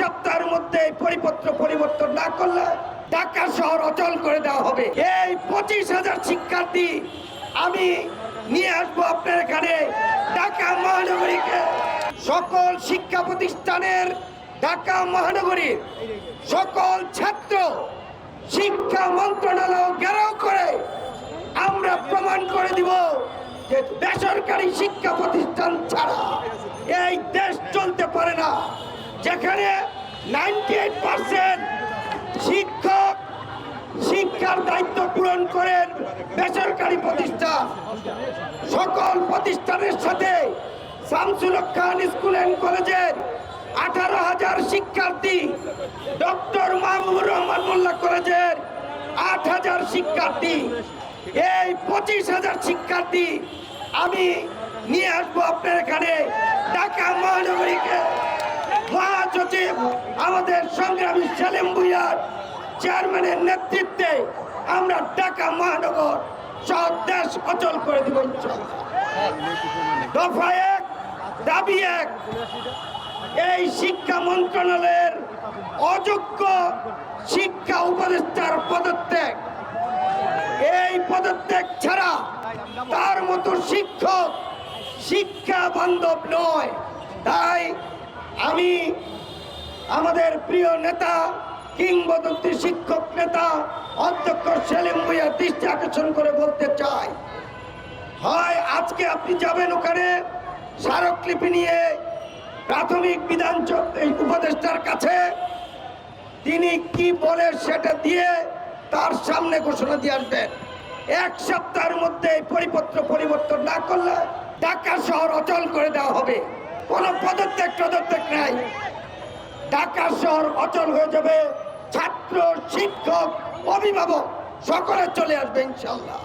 সপ্তাহের মধ্যে পরিপত্র পরিবর্তন না করলে ঢাকা শহর অচল করে দেওয়া হবে। এই 25,000 শিক্ষার্থী আমি নিয়ে আসবো আপনার এখানে ঢাকা মহানগরীকে। সকল শিক্ষা প্রতিষ্ঠানের ঢাকা মহানগরীর সকল ছাত্র শিক্ষা মন্ত্রণালয় ঘেরাও করে আমরা প্রমাণ করে দিব যে বেসরকারি শিক্ষা প্রতিষ্ঠান ছাড়া এই দেশ চলতে পারে না, যেখানে 98% শিক্ষক শিক্ষার দায়িত্ব পূরণ করেন বেসরকারি প্রতিষ্ঠান। সকল প্রতিষ্ঠানের সাথে শামসুল হক খান স্কুল অ্যান্ড কলেজের 18,000 শিক্ষার্থী, ডক্টর মাহবুবুর রহমান মোল্লা কলেজের 8,000 শিক্ষার্থী, এই 25,000 শিক্ষার্থী আমি নিয়ে আসবো আপনার এখানে ঢাকা মহানগরীকে। মহাসচিব আমাদের সংগ্রামী সেলিম ভুঁইয়ার চেয়ারম্যানের নেতৃত্বে আমরা ঢাকা মহানগর সহ দেশ অচল করে দিব ইনশাআল্লাহ। দফা 1, দাবি 1, এই শিক্ষা মন্ত্রণালয়ের অযোগ্য শিক্ষা উপদেষ্টার পদত্যাগ। এই পদত্যাগ ছাড়া তার মতো শিক্ষক শিক্ষা বান্ধব নয়। তাই আমি আমাদের প্রিয় নেতা কিংবদন্তি শিক্ষক নেতা অধ্যক্ষ সেলিম ভুঁইয়ার দৃষ্টি আকর্ষণ করে বলতে চাই, হয় আজকে আপনি যাবেন ওখানে স্মারকলিপি নিয়ে প্রাথমিক বিধান উপদেষ্টার কাছে, তিনি কি বলে সেটা দিয়ে তার সামনে ঘোষণা দিয়ে আসবেন। 1 সপ্তাহের মধ্যে পরিপত্র পরিবর্তন না করলে ঢাকা শহর অচল করে দেওয়া হবে। কোনো পদত্যাগ নাই, ঢাকা শহর অচল হয়ে যাবে। ছাত্র শিক্ষক অভিভাবক সকলে চলে আসবে ইনশাআল্লাহ।